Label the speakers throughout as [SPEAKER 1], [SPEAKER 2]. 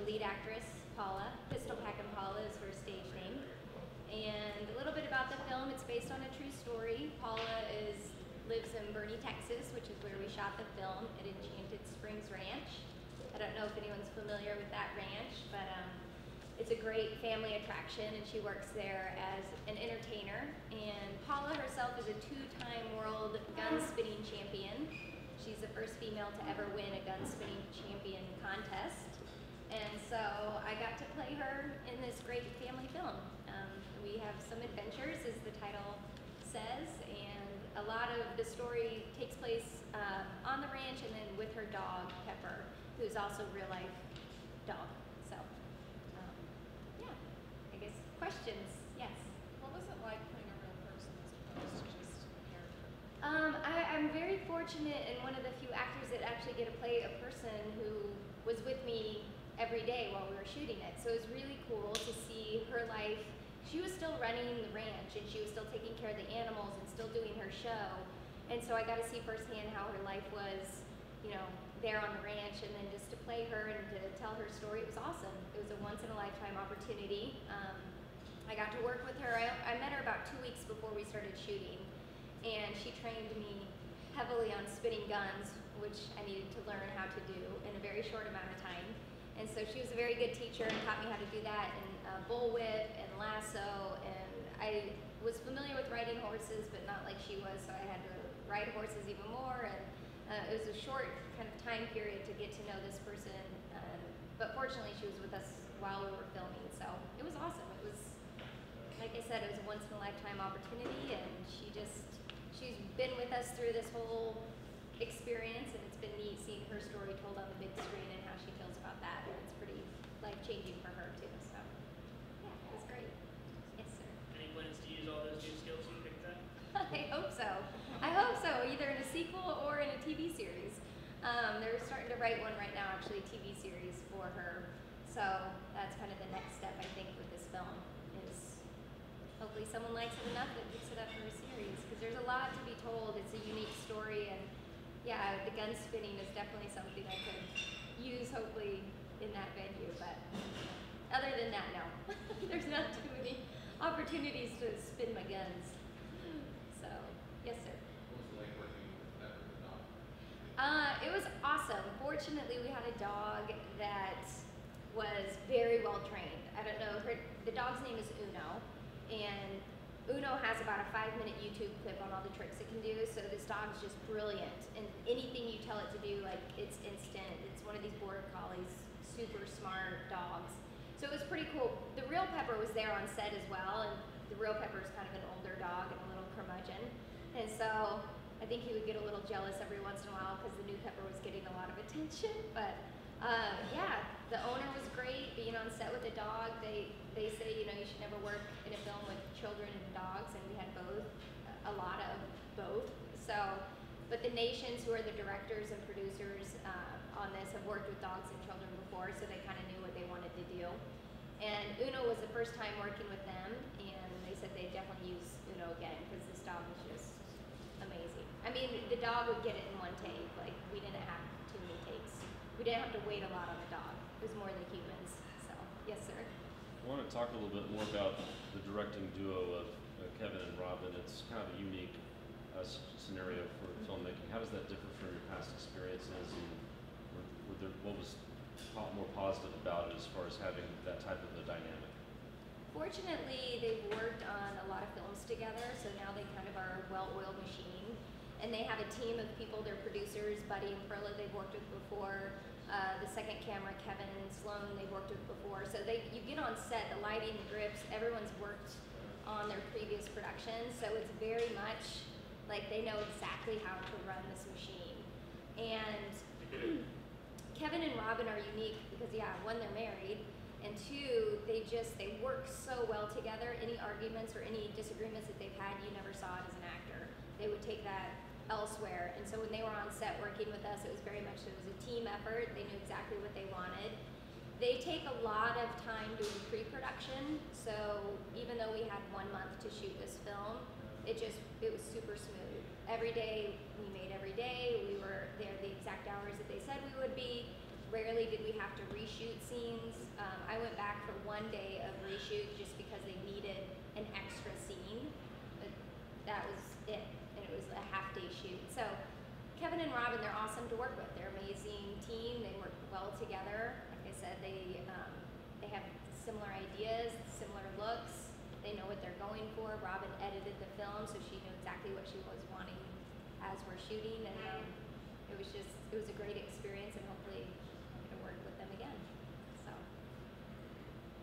[SPEAKER 1] lead actress, Paula. Pistol Packin' Paula is her stage name. And a little bit about the film, it's based on a true story. Paula lives in Bernie, Texas, which is where we shot the film at Enchanted Springs Ranch. I don't know if anyone's familiar with that ranch, but it's a great family attraction, and she works there as an entertainer. And Paula herself is a two-time world gun spinning champion. She's the first female to ever win a gun spinning champion contest. And so I got to play her in this great family film. We have some adventures, as the title says, and a lot of the story takes place on the ranch and then with her dog, Pepper, who's also a real-life dog. So, yeah, I guess questions, yes?
[SPEAKER 2] What was it like playing a real person as opposed to just a character?
[SPEAKER 1] I'm very fortunate and one of the few actors that actually get to play a person who was with me every day while we were shooting it. So it was really cool to see her life. She was still running the ranch and she was still taking care of the animals and still doing her show. And so I got to see firsthand how her life was, you know, there on the ranch, and then just to play her and to tell her story, it was awesome. It was a once-in-a-lifetime opportunity. I got to work with her. I met her about 2 weeks before we started shooting, and she trained me heavily on spinning guns, which I needed to learn how to do in a very short amount of time. And so she was a very good teacher and taught me how to do that, and bullwhip and lasso, and I was familiar with riding horses, but not like she was, so I had to ride horses even more, and it was a short kind of time period to get to know this person, but fortunately she was with us while we were filming, so it was awesome. It was, like I said, it was a once-in-a-lifetime opportunity, and she's been with us through this whole experience, and it's been neat seeing her story told on the big screen and how she feels about that, and it's pretty life-changing for her too, so yeah, it was great. Yes, sir.
[SPEAKER 3] Any plans to use all those new skills you picked up?
[SPEAKER 1] I hope so. I hope so, either in a sequel or in a TV series. They're starting to write one right now, actually, a TV series for her. So that's kind of the next step, I think, with this film, is hopefully someone likes it enough that picks it up for a series, because there's a lot to be told. It's a unique story, and yeah, the gun spinning is definitely something I could use, hopefully, in that venue, but other than that, no. There's not too many opportunities to spin my guns. So, yes, sir.
[SPEAKER 4] What was it like working with Pepper the dog?
[SPEAKER 1] It was awesome. Fortunately, we had a dog that was very well trained. I don't know, the dog's name is Uno, and Uno has about a 5-minute YouTube clip on all the tricks it can do, so this dog's just brilliant, and anything you tell it to do, like, it's instant. It's one of these border collies, super smart dogs. So it was pretty cool. The real Pepper was there on set as well, and the real Pepper is kind of an older dog and a little curmudgeon, and so I think he would get a little jealous every once in a while because the new Pepper was getting a lot of attention, but yeah, the owner was great being on set with the dog. They say, you know, you should never work in a film with children and dogs, and we had both, a lot of both. So, but the Nations, who are the directors and producers on this, have worked with dogs and children before, so they kind of knew what they wanted to do. And Uno was the first time working with them, and they said they'd definitely use Uno again because this dog was just amazing. I mean, the dog would get it in one take. Like, we didn't have too many takes. We didn't have to wait a lot on the dog. It was more the humans. So, yes, sir.
[SPEAKER 5] I want to talk a little bit more about the directing duo of Kevin and Robin. It's kind of a unique scenario for filmmaking. How does that differ from your past experiences, and what was more positive about it as far as having that type of a dynamic?
[SPEAKER 1] Fortunately, they've worked on a lot of films together, so now they kind of are a well-oiled machine. And they have a team of people, they're producers, Buddy and Perla, they've worked with before. The second camera, Kevin and Sloan, they've worked with before. So you get on set, the lighting, the grips, everyone's worked on their previous productions. So it's very much like they know exactly how to run this machine. And Kevin and Robin are unique because, yeah, one, they're married, and two, they work so well together. Any arguments or any disagreements that they've had, you never saw it as an actor. They would take that elsewhere. And so when they were on set working with us, it was very much, it was a team effort. They knew exactly what they wanted. They take a lot of time doing pre-production, so even though we had 1 month to shoot this film, it was super smooth. Every day, we made every day. We were there the exact hours that they said we would be. Rarely rarely did we have to reshoot scenes. I went back for 1 day of reshoot just because they needed an extra scene. But that was it, and it was a half-day shoot. So Kevin and Robin, they're awesome to work with. They're an amazing team. They work well together. Like I said, they have similar ideas, similar looks. They know what they're going for. Robin edited the film, so she knew exactly what she was wanting as we're shooting, and it was a great experience, and hopefully I'm going to work with them again. So,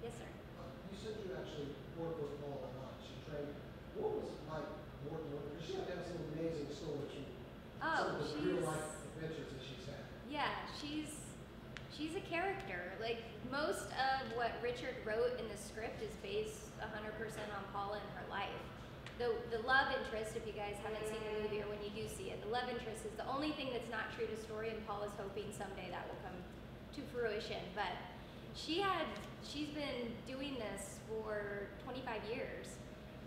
[SPEAKER 1] yes, sir.
[SPEAKER 6] You said you actually worked with Paula a lot. She trained. What was it like working with her? Because she had to have some amazing stories from some of the real life adventures that she's had.
[SPEAKER 1] Yeah, she's a character. Like, most of what Richard wrote in the script is based 100% on Paula and her life. The love interest, if you guys haven't seen the movie or when you do see it, the love interest is the only thing that's not true to story, and Paula's hoping someday that will come to fruition. But she's been doing this for 25 years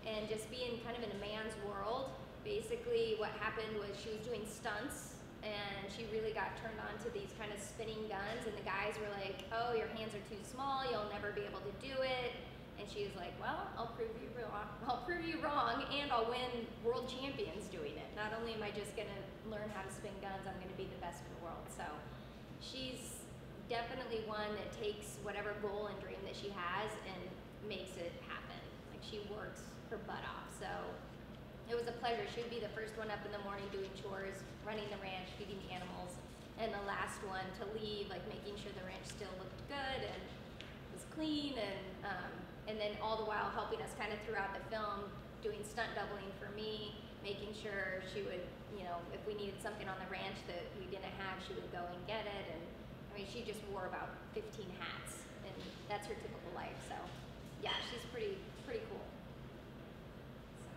[SPEAKER 1] and just being kind of in a man's world. Basically what happened was she was doing stunts, and she really got turned on to these kind of spinning guns, and the guys were like, oh, your hands are too small, you'll never be able to do it. And she was like, well, I'll prove you wrong, and I'll win world champions doing it. Not only am I just gonna learn how to spin guns, I'm gonna be the best in the world. So she's definitely one that takes whatever goal and dream that she has and makes it happen. Like, she works her butt off. So it was a pleasure. She would be the first one up in the morning doing chores, running the ranch, feeding the animals, and the last one to leave, like making sure the ranch still looked good and was clean, and then all the while helping us kind of throughout the film, doing stunt doubling for me, making sure she would, you know, if we needed something on the ranch that we didn't have, she would go and get it. And I mean, she just wore about 15 hats, and that's her typical life. So yeah, she's pretty cool. So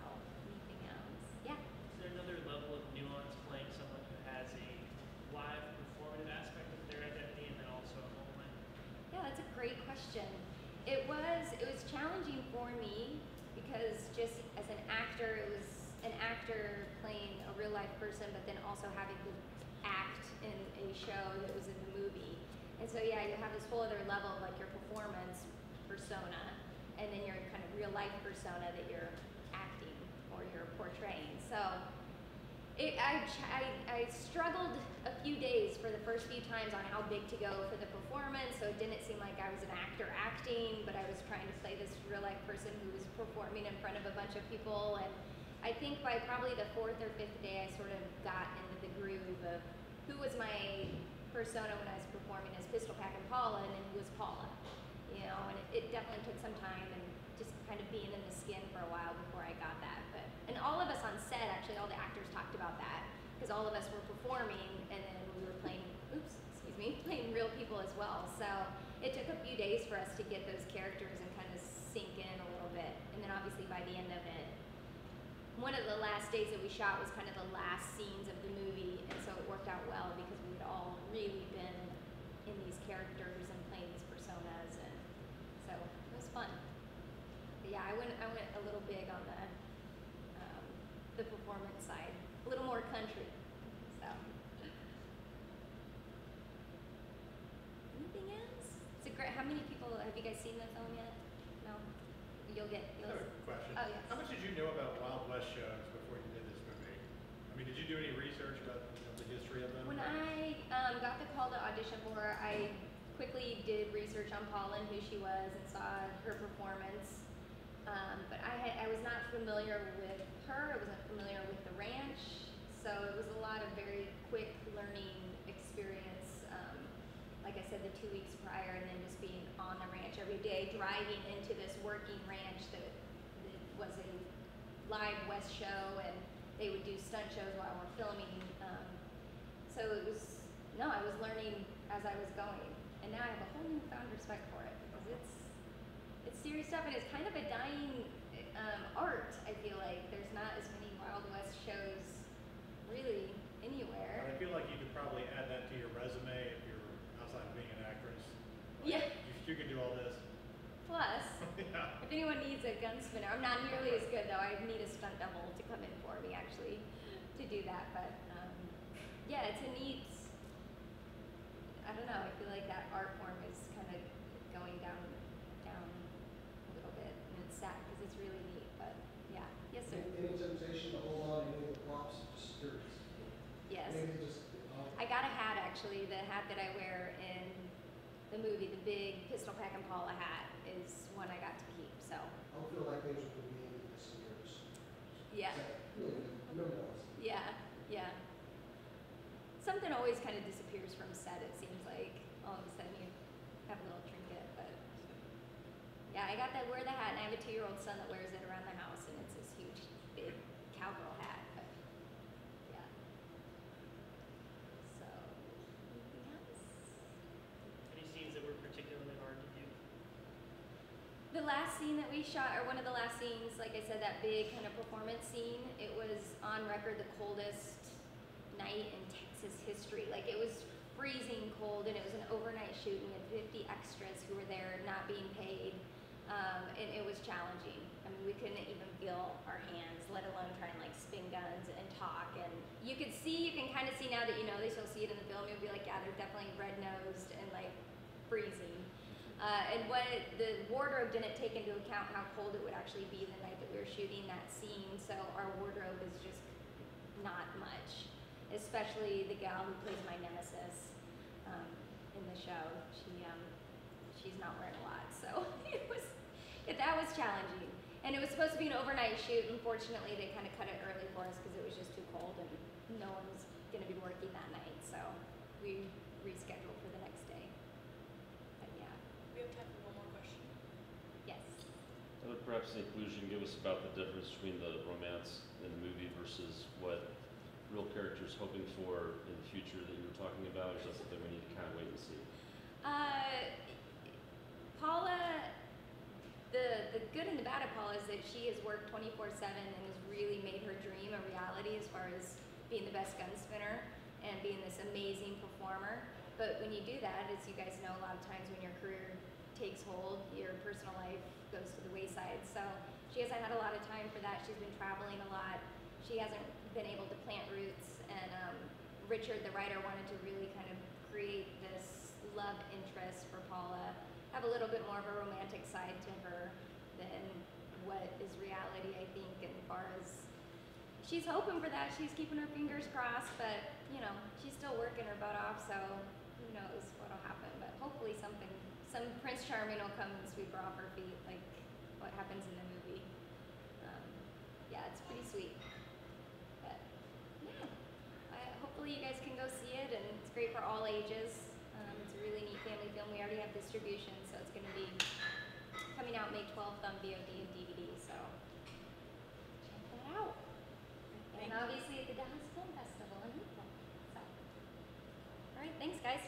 [SPEAKER 1] anything else? Yeah.
[SPEAKER 3] Is there another level of nuance playing someone who has a live performative aspect of their identity and then also a moment?
[SPEAKER 1] Yeah, that's a great question. It was challenging for me because just as an actor, it was an actor playing a real life person, but then also having to act in a show that was in the movie. And so yeah, you have this whole other level of like your performance persona, and then your kind of real life persona that you're acting or you're portraying. So I struggled a few days for the first few times on how big to go for the performance, so it didn't seem like I was an actor acting, but I was trying to play this real life person who was performing in front of a bunch of people. And I think by probably the 4th or 5th day, I sort of got into the groove of who was my persona when I was performing as Pistol Pack and Paula, and then who was Paula. You know, and it definitely took some time and just kind of being in the skin for a while before I got that. And all of us on set, actually, all the actors talked about that, because all of us were performing, and then we were playing real people as well. So it took a few days for us to get those characters and kind of sink in a little bit. And then obviously by the end of it, one of the last days that we shot was kind of the last scenes of the movie, and so it worked out well because we had all really been in these characters and playing these personas, and so it was fun. But yeah, I went a little big on the performance side, a little more country. So anything else? It's a great. How many people have you guys seen the film yet? No. I have
[SPEAKER 4] a question.
[SPEAKER 1] Oh, yes.
[SPEAKER 4] How much did you know about Wild West shows before you did this movie? I mean, did you do any research about the history of them?
[SPEAKER 1] When I got the call to audition for her, I quickly did research on Paula and who she was and saw her performance. But I was not familiar with her. I wasn't familiar with the ranch, so it was a lot of very quick learning experience. Like I said, the 2 weeks prior, and then just being on the ranch every day, driving into this working ranch that was a live West show, and they would do stunt shows while we're filming. So I was learning as I was going, and now I have a whole newfound respect for it because it's serious stuff, and it's kind of a dying art. I feel like there's not as many Wild West shows really anywhere.
[SPEAKER 4] I feel like you could probably add that to your resume if you're outside of being an actress. Like,
[SPEAKER 1] Yeah.
[SPEAKER 4] You could do all this.
[SPEAKER 1] Plus,
[SPEAKER 4] Yeah.
[SPEAKER 1] if anyone needs a gun spinner, I'm not nearly as good though. I need a stunt double to come in for me actually to do that. But yeah, it's a neat. I don't know. know. I feel like that art form is kind of going down a little bit, and it's sad because it's really neat. But yeah, yes sir.
[SPEAKER 6] Any temptation to hold on to any of the props? Just curious.
[SPEAKER 1] Yes.
[SPEAKER 6] Maybe just.
[SPEAKER 1] I got a hat actually. The hat that I wear in the movie, the big Pistol Pack and Paula hat, is one I got to keep. So.
[SPEAKER 6] I don't feel like things are being this year's.
[SPEAKER 1] Yeah.
[SPEAKER 6] Really, no one else.
[SPEAKER 1] Yeah. Yeah. Something always kind of disappears from set. It seems like all of a sudden you have a little trinket, but yeah, I got that. Wear the hat, and I have a 2-year-old son that wears it around the house, and it's this huge, big cowgirl hat. But yeah. So, anything else?
[SPEAKER 3] Any scenes that were particularly hard to do?
[SPEAKER 1] The last scene that we shot, or one of the last scenes, like I said, that big kind of performance scene, it was on record the coldest night in Texas history. Like, it was freezing cold, and it was an overnight shoot, and we had 50 extras who were there not being paid, and it was challenging. I mean, we couldn't even feel our hands, let alone try and like spin guns and talk. And you can kind of see now that you know this, you'll see it in the film, you'll be like, yeah, they're definitely red-nosed and like freezing. And what the wardrobe didn't take into account how cold it would actually be the night that we were shooting that scene, so our wardrobe is just not much. Especially the gal who plays my nemesis in the show. She's not wearing a lot, so that was challenging. And it was supposed to be an overnight shoot. Unfortunately, they kind of cut it early for us because it was just too cold and no one was going to be working that night. So we rescheduled for the next day. But yeah.
[SPEAKER 2] We have time for one more question.
[SPEAKER 1] Yes.
[SPEAKER 5] Perhaps in conclusion, give us about the difference between the romance in the movie versus what real characters hoping for in the future that you were talking about, or is that something we need to kind of wait and see?
[SPEAKER 1] Paula, the good and the bad of Paula is that she has worked 24/7 and has really made her dream a reality as far as being the best gun spinner and being this amazing performer. But when you do that, as you guys know, a lot of times when your career takes hold, your personal life goes to the wayside. So she hasn't had a lot of time for that. She's been traveling a lot. She hasn't been able to plant roots, and Richard, the writer, wanted to really kind of create this love interest for Paula, have a little bit more of a romantic side to her than what is reality, I think. And as far as she's hoping for that, she's keeping her fingers crossed, but you know, she's still working her butt off, so who knows what'll happen. But hopefully some Prince Charming will come and sweep her off her feet, like what happens in the movie. Yeah, it's pretty sweet. Hopefully you guys can go see it, and it's great for all ages. It's a really neat family film. We already have distribution, so it's going to be coming out May 12th on VOD and DVD, so check that out. And obviously at the Dallas Film Festival in April. So, all right, thanks guys.